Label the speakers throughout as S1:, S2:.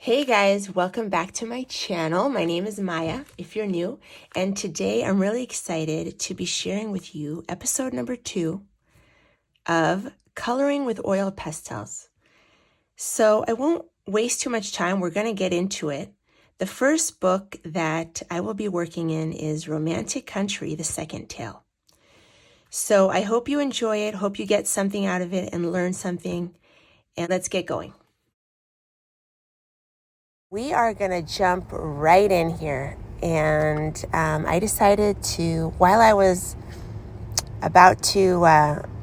S1: Hey guys, welcome back to my channel. My name is Maya, if you're new, and today I'm really excited to be sharing with you episode number 2 of Coloring with Oil Pastels. So I won't waste too much time. We're going to get into it. The first book that I will be working in is Romantic Country, the Second Tale. So I hope you enjoy it, hope you get something out of it and learn something, and let's get going. We are going to jump right in here. And I decided to, while I was about to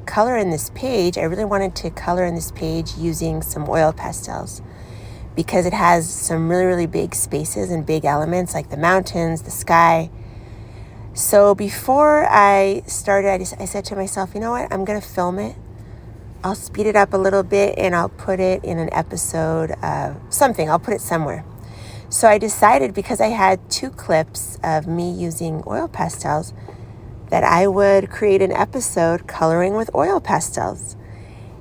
S1: color in this page, I really wanted to color in this page using some oil pastels because it has some really, really big spaces and big elements like the mountains, the sky. So before I started, I said to myself, you know what, I'm going to film it. I'll speed it up a little bit and I'll put it in an episode of something. I'll put it somewhere. So I decided, because I had 2 clips of me using oil pastels, that I would create an episode coloring with oil pastels.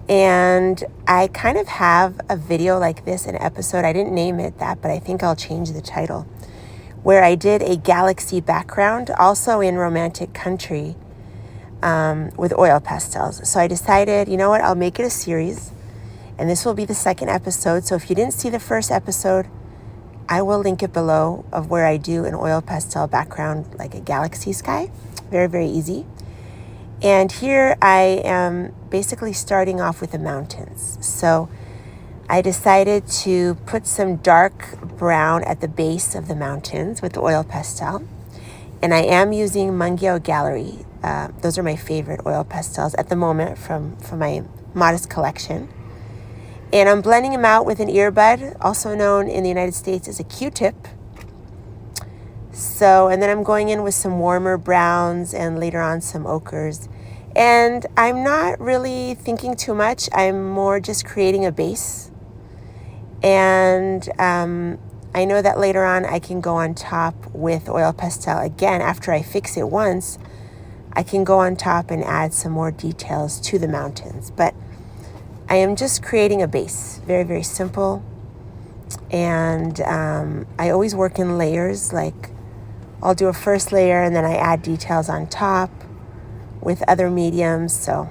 S1: And I kind of have a video like this, an episode. I didn't name it that, but I think I'll change the title, where I did a galaxy background, also in Romantic Country, with oil pastels. So I decided, you know what, I'll make it a series, and this will be the second episode. So if you didn't see the first episode, I will link it below of where I do an oil pastel background, like a galaxy sky. Very, very easy. And here I am basically starting off with the mountains. So I decided to put some dark brown at the base of the mountains with the oil pastel. And I am using Mungyo Gallery. Those are my favorite oil pastels at the moment from my modest collection. And I'm blending them out with an earbud, also known in the United States as a Q-tip. So, and then I'm going in with some warmer browns and later on some ochres. And I'm not really thinking too much. I'm more just creating a base. And I know that later on I can go on top with oil pastel again. After I fix it once, I can go on top and add some more details to the mountains. But I am just creating a base, very, very simple. And I always work in layers, like I'll do a first layer and then I add details on top with other mediums. So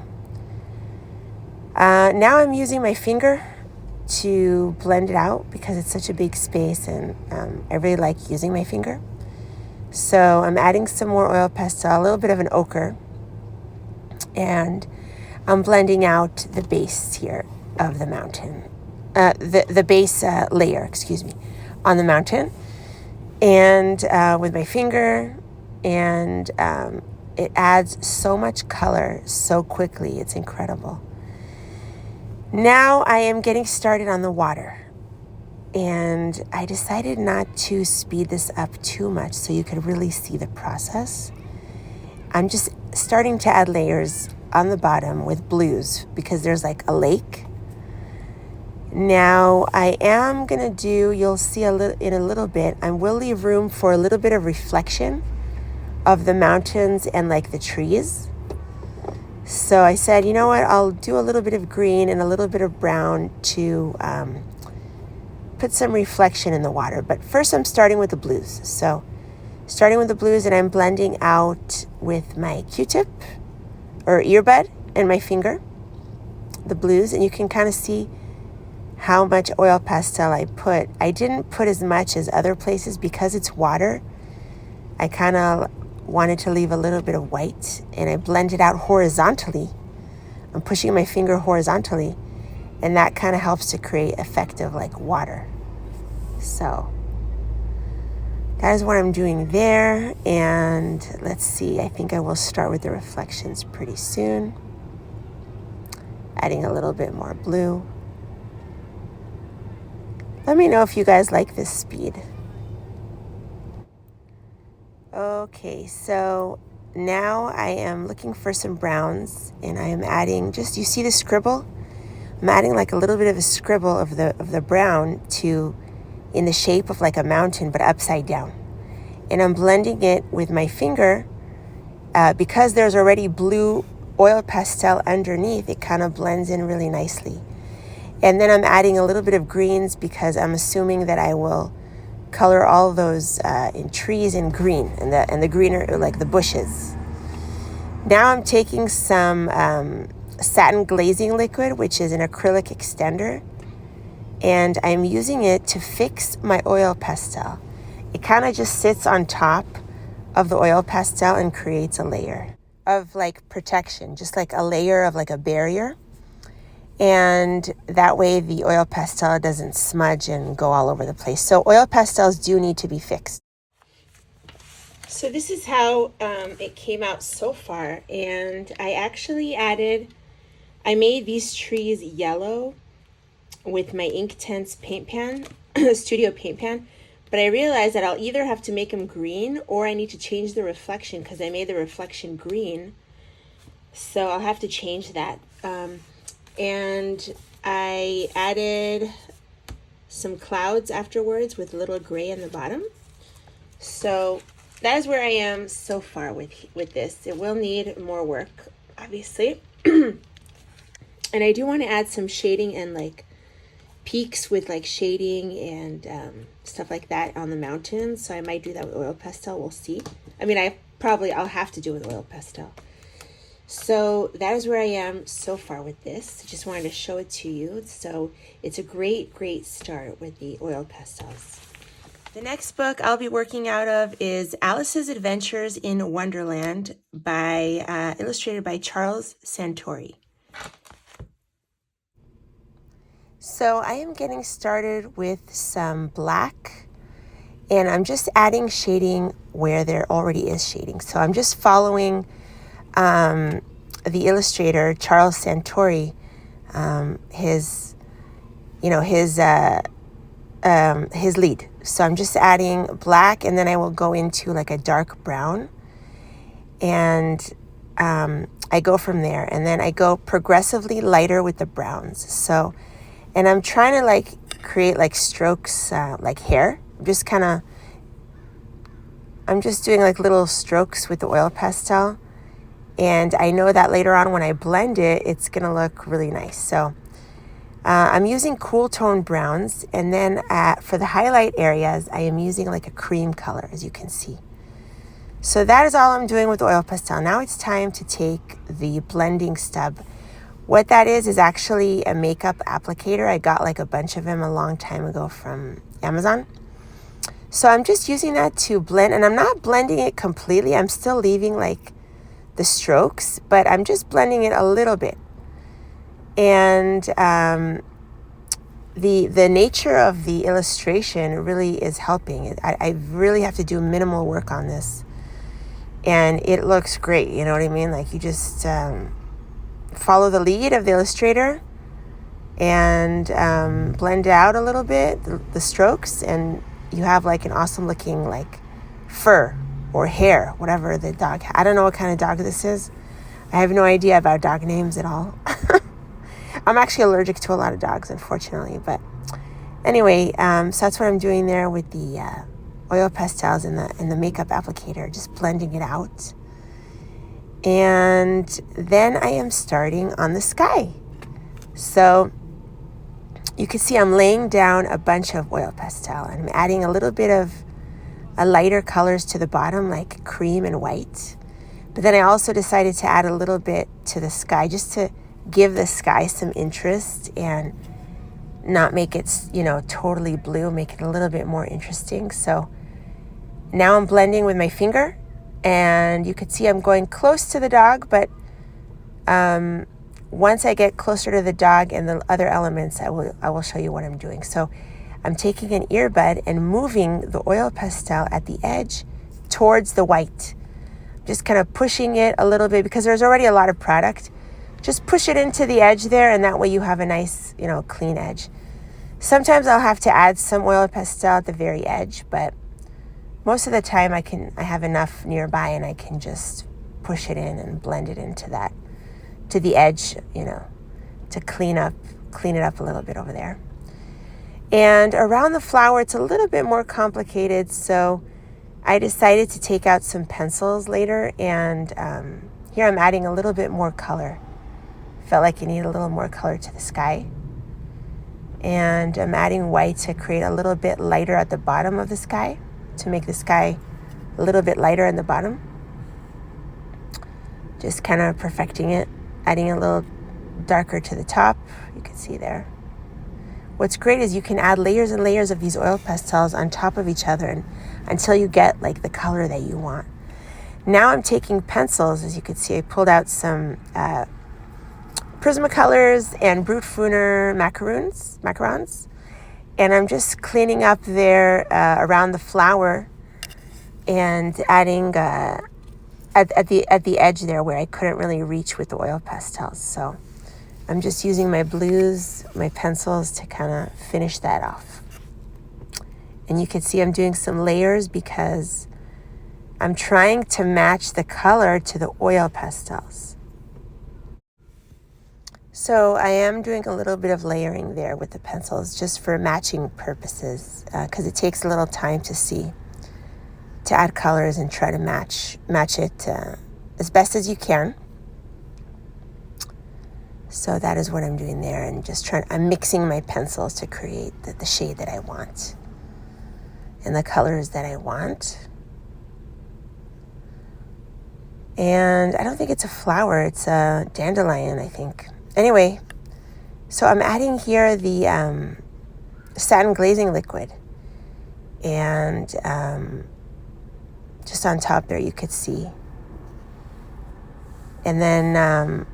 S1: now I'm using my finger to blend it out because it's such a big space, and I really like using my finger. So I'm adding some more oil pastel, a little bit of an ochre, and I'm blending out the base here of the mountain, the base layer, on the mountain, and with my finger, and it adds so much color so quickly. It's incredible. Now I am getting started on the water, and I decided not to speed this up too much so you could really see the process. I'm just starting to add layers on the bottom with blues because there's like a lake. Now I am gonna do, you'll see in a little bit, I will leave room for a little bit of reflection of the mountains and like the trees. So I said, you know what, I'll do a little bit of green and a little bit of brown to put some reflection in the water. But first I'm starting with the blues. So starting with the blues, and I'm blending out with my Q-tip or earbud and my finger, the blues, and you can kind of see how much oil pastel I put. I didn't put as much as other places because it's water. I kind of wanted to leave a little bit of white, and I blended out horizontally. I'm pushing my finger horizontally, and that kind of helps to create effect of like water. So that is what I'm doing there. And let's see, I think I will start with the reflections pretty soon. Adding a little bit more blue. Let me know if you guys like this speed. Okay, so now I am looking for some browns, and I am adding, just, you see the scribble? I'm adding like a little bit of a scribble of the brown to, in the shape of like a mountain, but upside down. And I'm blending it with my finger because there's already blue oil pastel underneath. It kind of blends in really nicely. And then I'm adding a little bit of greens because I'm assuming that I will color all those in trees in green, and the greener, like the bushes. Now I'm taking some satin glazing liquid, which is an acrylic extender, and I'm using it to fix my oil pastel. It kind of just sits on top of the oil pastel and creates a layer of like protection, just like a layer of like a barrier. And that way the oil pastel doesn't smudge and go all over the place. So oil pastels do need to be fixed. So this is how it came out so far. And I actually I made these trees yellow with my Inktense paint pan, studio paint pan. But I realized that I'll either have to make them green or I need to change the reflection because I made the reflection green. So I'll have to change that. And I added some clouds afterwards with a little gray in the bottom. So that is where I am so far with this. It will need more work, obviously. And I do want to add some shading and like peaks with like shading and stuff like that on the mountains. So I might do that with oil pastel. We'll see. I mean, I'll have to do it with oil pastel. So that is where I am so far with this. I just wanted to show it to you. So it's a great, great start with the oil pastels. The next book I'll be working out of is Alice's Adventures in Wonderland illustrated by Charles Santori. So I am getting started with some black, and I'm just adding shading where there already is shading. So I'm just following the illustrator Charles Santori, his lead. So I'm just adding black, and then I will go into like a dark brown, and I go from there, and then I go progressively lighter with the browns. So, and I'm trying to like create like strokes like hair. I'm just doing like little strokes with the oil pastel. And I know that later on when I blend it, it's going to look really nice. So I'm using cool tone browns. And then for the highlight areas, I am using like a cream color, as you can see. So that is all I'm doing with oil pastel. Now it's time to take the blending stub. What that is actually a makeup applicator. I got like a bunch of them a long time ago from Amazon. So I'm just using that to blend. And I'm not blending it completely. I'm still leaving like the strokes, but I'm just blending it a little bit. And the nature of the illustration really is helping. I really have to do minimal work on this, and it looks great. You know what I mean? Like you just follow the lead of the illustrator and blend out a little bit the strokes, and you have like an awesome looking like fur or hair, whatever the dog. I don't know what kind of dog this is. I have no idea about dog names at all. I'm actually allergic to a lot of dogs, unfortunately. But anyway, so that's what I'm doing there with the oil pastels and the makeup applicator, just blending it out. And then I am starting on the sky. So you can see I'm laying down a bunch of oil pastel, and I'm adding a little bit of lighter colors to the bottom, like cream and white. But then I also decided to add a little bit to the sky, just to give the sky some interest and not make it, totally blue, make it a little bit more interesting. So now I'm blending with my finger, and you can see I'm going close to the dog, but once I get closer to the dog and the other elements, I will show you what I'm doing. So I'm taking an earbud and moving the oil pastel at the edge towards the white. Just kind of pushing it a little bit because there's already a lot of product. Just push it into the edge there, and that way you have a nice, clean edge. Sometimes I'll have to add some oil pastel at the very edge, but most of the time I have enough nearby, and I can just push it in and blend it into that, to the edge, to clean it up a little bit over there. And around the flower, it's a little bit more complicated, so I decided to take out some pencils later, and here I'm adding a little bit more color. Felt like you need a little more color to the sky. And I'm adding white to create a little bit lighter at the bottom of the sky, to make the sky a little bit lighter in the bottom. Just kind of perfecting it, adding a little darker to the top. You can see there. What's great is you can add layers and layers of these oil pastels on top of each other and until you get like the color that you want. Now I'm taking pencils. As you can see, I pulled out some Prismacolors and Brute Funer macarons, and I'm just cleaning up there around the flower and adding at the edge there where I couldn't really reach with the oil pastels. So I'm just using my blues, my pencils to kind of finish that off. And you can see I'm doing some layers because I'm trying to match the color to the oil pastels. So I am doing a little bit of layering there with the pencils just for matching purposes because it takes a little time to add colors and try to match it as best as you can. So that is what I'm doing there, and I'm mixing my pencils to create the shade that I want and the colors that I want. And I don't think it's a flower, it's a dandelion, I think. Anyway, so I'm adding here the satin glazing liquid, and just on top there you could see. And then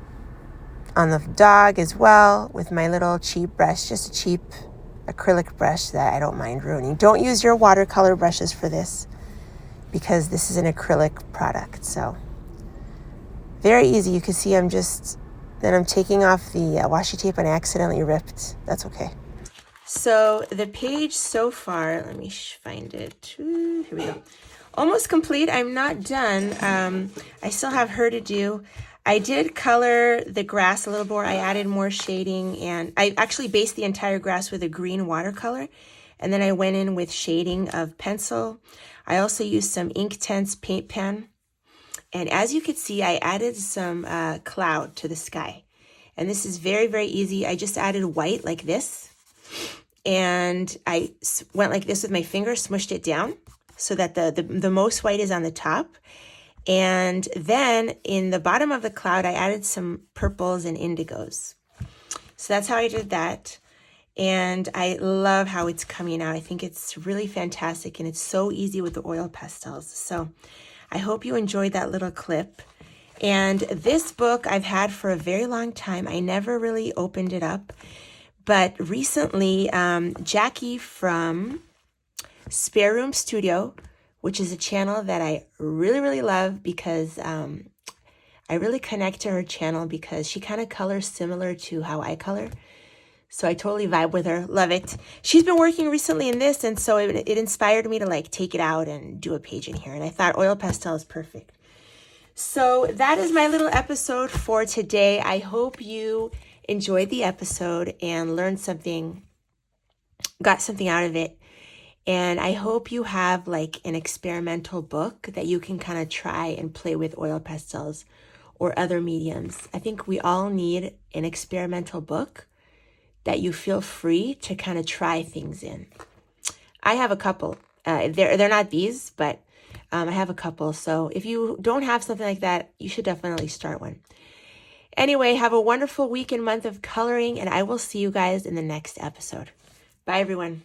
S1: on the dog as well with my little cheap brush, just a cheap acrylic brush that I don't mind ruining. Don't use your watercolor brushes for this because this is an acrylic product. So very easy. You can see I'm taking off the washi tape and I accidentally ripped. That's okay. So the page so far, let me find it. Here we go. Almost complete. I'm not done. I still have her to do. I did color the grass a little more. I added more shading, and I actually based the entire grass with a green watercolor. And then I went in with shading of pencil. I also used some Inktense paint pen. And as you can see, I added some cloud to the sky. And this is very, very easy. I just added white like this. And I went like this with my finger, smushed it down so that the most white is on the top. And then in the bottom of the cloud, I added some purples and indigos. So that's how I did that. And I love how it's coming out. I think it's really fantastic, and it's so easy with the oil pastels. So I hope you enjoyed that little clip. And this book I've had for a very long time. I never really opened it up. But recently, Jackie from Spare Room Studio, which is a channel that I really, really love because I really connect to her channel because she kind of colors similar to how I color. So I totally vibe with her. Love it. She's been working recently in this, and so it inspired me to like take it out and do a page in here. And I thought oil pastel is perfect. So that is my little episode for today. I hope you enjoyed the episode and learned something, got something out of it. And I hope you have like an experimental book that you can kind of try and play with oil pastels or other mediums. I think we all need an experimental book that you feel free to kind of try things in. I have a couple. They're not these, but I have a couple. So if you don't have something like that, you should definitely start one. Anyway, have a wonderful week and month of coloring, and I will see you guys in the next episode. Bye, everyone.